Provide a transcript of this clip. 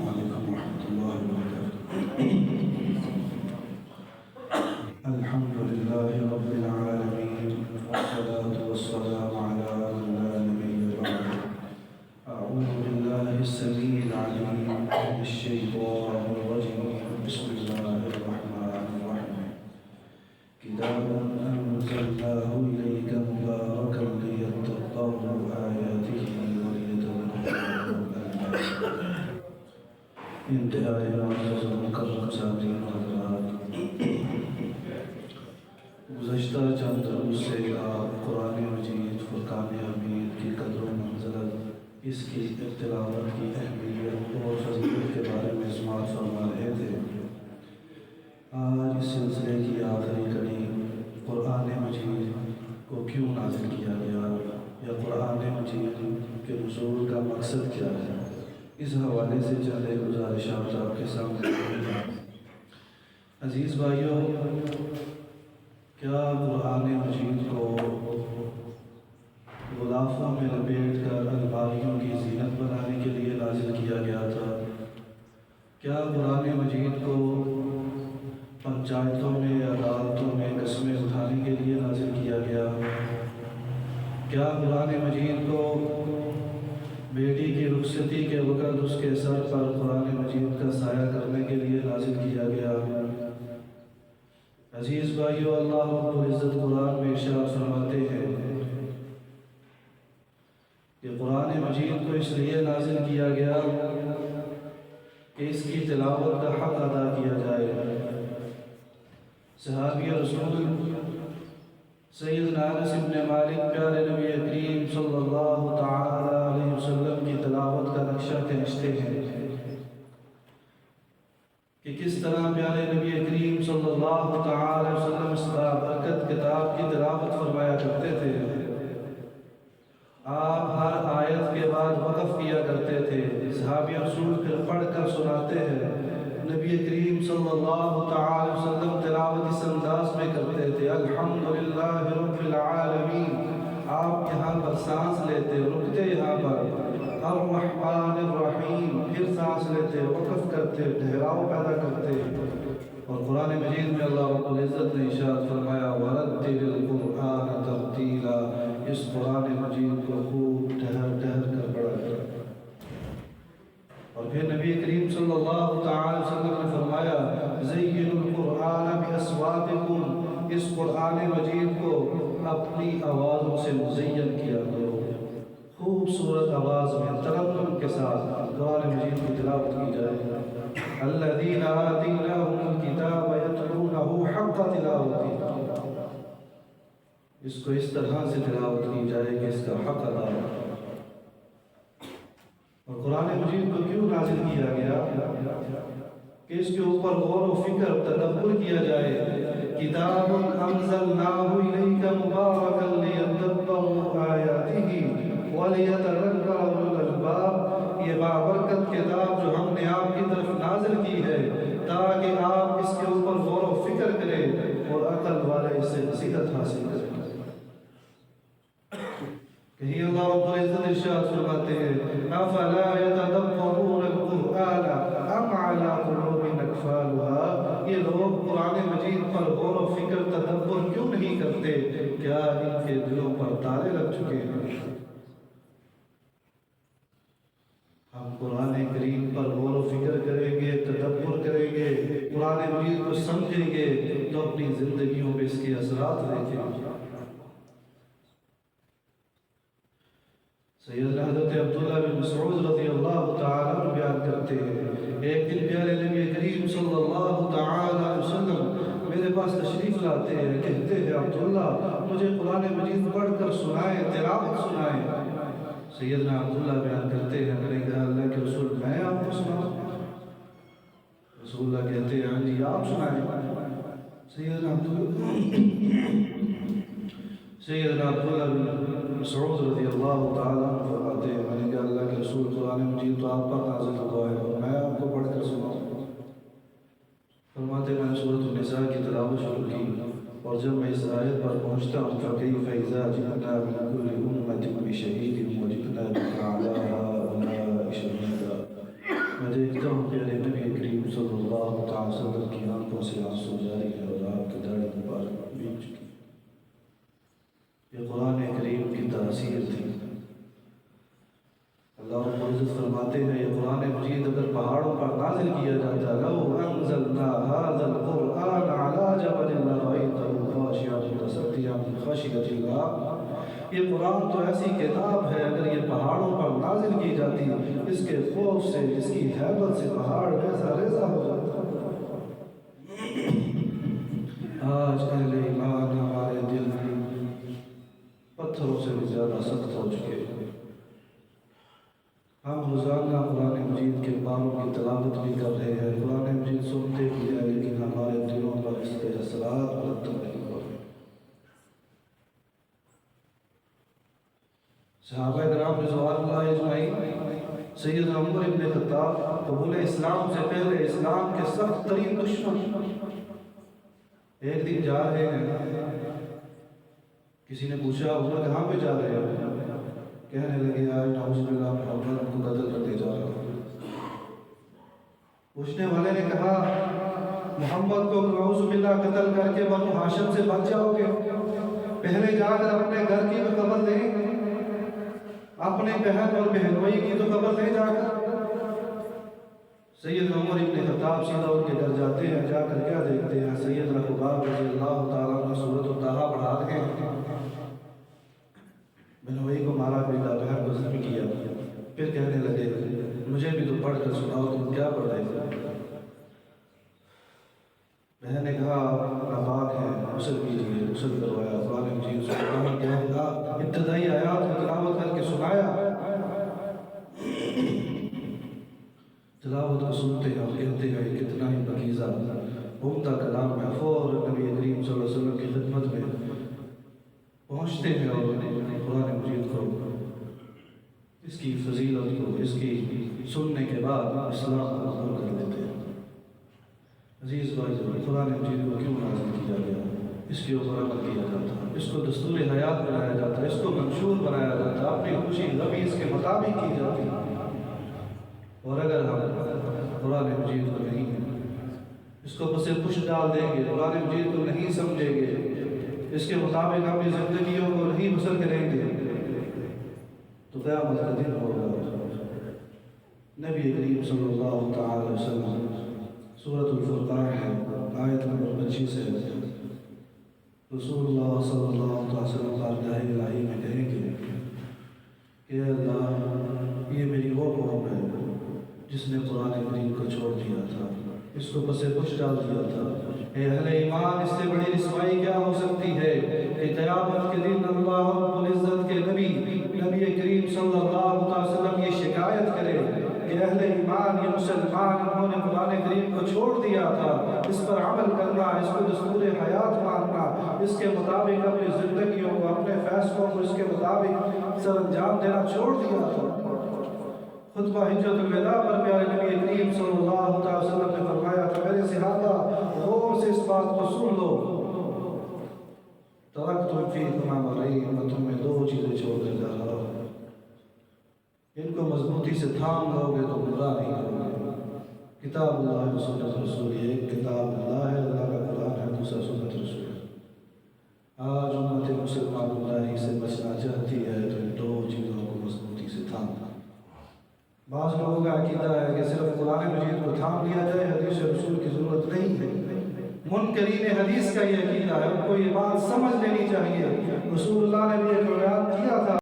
علیکم ورحمۃ اللہ وبرکاتہ۔ الحمد للہ رب العالمین والصلاة والسلام علی من لا نبی بعد۔ اعوذ باللہ السمیع العلیم من الشیطان الرجیم، بسم اللہ الرحمن الرحیم۔ کتاب انزلناہ الیک مبارکا لیدبروا آیاتہ ولیتذکروا انتہائی معزز و مکرم سامعین حضرات، گزشتہ چند دروس سے آپ قرآن مجید فرقان حمید کی قدر و منزلت، اس کی تلاوت کی اہمیت اور فضیلت کے بارے میں سماعت فرما رہے تھے۔ آج اس سلسلے کی آخری کڑی قرآن مجید کو کیوں نازل کیا گیا یا قرآن مجید کے نزول کا مقصد کیا ہے، اس حوالے سے چند گزارشات آپ کے سامنے ہیں۔ عزیز بھائیوں، کیا قرآن مجید کو غلافوں میں لپیٹ کر الماریوں کی زینت بنانے کے لیے نازل کیا گیا تھا؟ کیا قرآن مجید کو پنچایتوں میں یا عدالتوں میں قسمیں اٹھانے کے لیے نازل کیا گیا؟ کیا قرآن مجید کو بیٹی کی رخصتی کے وقت اس کے سر پر قرآن مجید کا سایہ کرنے کے لیے نازل کیا گیا؟ عزیز بھائیو، اللہ رب العزت قرآن میں ارشاد فرماتے ہیں کہ قرآن مجید کو اس لیے نازل کیا گیا کہ اس کی تلاوت کا حق ادا کیا جائے۔ صحابی رسول سیدنا انس بن مالک پیارے نبی کریم صلی اللہ تعالی علیہ وسلم کی تلاوت کا نقشہ کھینچتے ہیں کہ کس طرح پیارے نبی کریم صلی اللہ تعالی علیہ وسلم اس بابرکت کتاب کی تلاوت فرمایا کرتے تھے۔ آپ ہر آیت کے بعد وقف کیا کرتے تھے، صحابی رسول پھر پڑھ کر سناتے ہیں۔ نبی کریم صلی اللہ تعالی وسلم تلاوت اس انداز میں کرتے تھے، الحمدللہ رب العالمین۔ آپ یہاں پر سانس لیتے، رکتے یہاں پر، الرحمن الرحیم، پھر سانس لیتے، وقف کرتے، ٹھہراؤ پیدا کرتے۔ اور قرآن مجید میں اللہ رب العزت نے ارشاد فرمایا وَرَتِّلِ الْقُرْآنَ تَرْتِيلًا، اس قرآن مجید کو خوب ٹھہر ٹھہر کر پڑھا کرو۔ اور پھر نبی کریم صلی اللہ تعالی وسلم نے فرمایا زَيِّنُوا الْقُرْآنَ بِأَصْوَاتِكُمْ، اس قرآن مجید کو اپنی آوازوں سے مزین کیا کرو، خوبصورت آواز میں ترنم کے ساتھ قرآن مجید کی تلاوت کی جائے۔ الَّذِينَ آتَيْنَاهُمُ الْكِتَابَ يَتْلُونَهُ حَقَّ تِلَاوَتِهِ، اس کو اس طرح سے تلاوت کی جائے کہ اس کا حق ادا ہو۔ اور قرآن مجید کو کیوں نازل کیا گیا؟ کہ اس کے اوپر غور و فکر تدبر کیا جائے۔ کتاب انزلناہ الیک مبارکا لیدبروا آیاتہ ولیتذکر اولو الالباب، یہ بابرکت کتاب جو ہم نے آپ کی طرف نازل کی ہے تاکہ آپ اس کے اوپر غور و فکر کریں اور عقل والے اس سے نصیحت حاصل کریں۔ کہیں اللہ رب العزت ارشاد فرماتے ہیں افلا یتدبرون القرآن ام علی قلوب اقفالها، یہ لوگ قرآن مجید پر غور و فکر تدبر کیوں نہیں کرتے؟ کیا ان کے دلوں پر تالے لگ چکے ہیں؟ ہم قرآن کریم پر غور و فکر کریں گے، تدبر کریں گے، قرآن مجید کو سمجھیں گے تو اپنی زندگیوں میں اس کے اثرات دیکھیں گے۔ سیدنا حضرت عبداللہ بن مسعود رضی اللہ تعالیٰ عنہ بیان کرتے ہیں ایک دن پیارے نبی کریم صلی اللہ تعالیٰ علیہ وسلم میرے پاس تشریف لاتے ہیں، کہتے ہیں عبداللہ مجھے قرآن مجید پڑھ کر سنائیں، تلاوت سنائیں۔ سیدنا عبداللہ بیان کرتے ہیں میرے کہا اللہ کے رسول میں آپ کو سناؤں؟ رسول اللہ کہتے ہیں ہاں جی آپ سنائیں۔ سیدنا عبداللہ بن مسعود رضی اللہ تعالیٰ عنہ فرماتے ہیں میں نے کہا اللہ کے رسول قرآن مجید تو آپ پر نازل ہوا ہے اور میں آپ کو پڑھ کر سناؤں؟ فرماتے میں نے سورۃ النساء کی تلاوت شروع کی اور جب میں اس آیت پر پہنچتا ہوں فَكَيْفَ إِذَا جِئْنَا مِنْ كُلِّ أُمَّةٍ بِشَهِيدٍ وَجِئْنَا بِكَ عَلَىٰ هَٰؤُلَاءِ شَهِيدًا، میں دیکھتا دیکھتا ہوں پیارے نبی کریم صلی اللہ تعالی وسلم کی آنکھوں سے آنسو جاری ہے اور آپ کی داڑھی مبارک بھیگ چکی. یہ قرآن کریم کی تاثیر تھی. اللہ رب العزت فرماتے ہیں یہ قرآن مجید اگر پہاڑوں پر نازل کیا جاتا لو انزلنا هذا القرآن على جبل لرأيته خاشعا متصدعا من خشية الله. یہ قرآن تو ایسی کتاب ہے اگر یہ پہاڑوں پر نازل کی جاتی اس کے خوف سے اس کی ہیبت سے پہاڑ ریزہ ریزہ ہو جاتا. آج اہل ایمان ہمارے دل پتھروں سے بھی زیادہ سخت ہو چکے ہیں. ہم روزانہ قرآن مجید کے پاروں کی تلاوت بھی کر رہے ہیں, قرآن مجید سنتے بھی ہیں, لیکن ہمارے دلوں پر اس کے اثرات مرتب نہیں ہو رہے. صحابہ کرام رضوان اللہ اجمعین سیدنا عمر ابن خطاب قبول اسلام سے پہلے اسلام کے سخت ترین دشمن ایک دن جا رہے ہیں, کسی نے پوچھا عمر کہاں پہ جا رہے ہیں؟ کہنے لگے آج نعوذ باللہ محمد کو قتل کرنے جا رہا ہوں. پوچھنے والے نے کہا محمد کو نعوذ باللہ قتل کر کے بنو ہاشم سے بچ جاؤ گے, پہلے جا کر اپنے گھر کی تو خبر لیں, اپنے بہن اور بہنوئی کی تو خبر لے جا کر. سیدنا عمر ابن خطاب سیدھا ان کے گھر جاتے ہیں, جا کر کیا دیکھتے ہیں سیدنا خباب رضی اللہ تعالیٰ عنہ سورۃ الطٰہٰ پڑھا رہے ہیں. بہنوئی کو مارا پیٹا, بہن کو زخمی کیا. پھر کہنے لگے مجھے بھی تو پڑھ کر سناؤ تم کیا پڑھ رہے تھے؟ بہن نے کہا ناپاک ہے, غسل کیجیے. غسل کروایا, قرآن مجید سے ابتدائی آیات کو تلاوت کر کے سنایا. تلاوت کو سنتے ہیں اور کہتے ہیں کتنا ہی پاکیزہ عمدہ کلام ہے. فوراً نبی کریم صلی اللہ علیہ وسلم کی خدمت میں پہنچتے ہیں اور قرآن مجید کو, اس کی فضیلت کو, اس کی سننے کے بعد اسلام کو قبول کر لیتے ہیں. عزیز بھائی, قرآن مجید کو کیوں نازل کیا گیا؟ اس کے اوپر عمل کیا جاتا, اس کو دستور حیات بنایا جاتا, اس کو منشور بنایا جاتا, اپنی خوشی غمی اس کے مطابق کی جاتی. اور اگر ہم قرآن مجید کو نہیں, اس کو پس پش ڈال دیں گے, قرآن مجید کو نہیں سمجھیں گے, اس کے مطابق اپنی زندگیوں کو نہیں بسر کریں گے, تو قیامت کا دن ہوگا. نبی کریم صلی اللہ تعالی وسلم سورۃ الفرقان ہے, آیت نمبر 25 ہے. رسول اللہ صلی اللہ علیہ وسلم بارگاہ الہی میں کہیں گے کہ اللہ یہ میری وہ قوم ہے جس نے قرآن مجید کو چھوڑ دیا تھا, اس کو پس پش ڈال دیا تھا. اے اہل ایمان, اس سے بڑی رسوائی کیا ہو سکتی ہے کہ قیامت کے دن اللہ رب العزت کے نبی کریم صلی اللہ علیہ وسلم یہ شکایت کرے کہ اہل ایمان یہ مسلمان انہوں نے قرآن کریم کو چھوڑ دیا تھا, اس پر عمل کرنا, اس کو دستور حیات ماننا, اس کے مطابق اپنی زندگیوں کو, اپنے فیصلوں کو اس کے مطابق سر انجام دینا چھوڑ دیا تھا. خطبہ حجت الوداع پر پیارے نبی کریم صلی اللہ علیہ وسلم نے فرمایا کہ میرے صحابہ غور سے اس بات کو سن لو, ترکتم فیکم امرین, میں تمہیں 2 چیزیں چھوڑ کر جا رہا ہوں, ان کو مضبوطی سے تھام لو گے تو گمراہ نہیں کرو گے. کتاب اللہ و سنت رسول, ایک کتاب اللہ ہے, اللہ کا قرآن ہے, دوسرا سنت رسول ہے. آج امت مسلمان گمراہی سے بچنا چاہتی ہے تو ان 2 چیزوں کو مضبوطی سے تھام. بعض لوگوں کا عقیدہ ہے کہ صرف قرآن مجید کو تھام لیا جائے, حدیث رسول کی ضرورت نہیں ہے. منکرین حدیث کا یہ عقیدہ ہے, ان کو یہ بات سمجھ لینی چاہیے. رسول اللہ نے بھی ایک بیان کیا تھا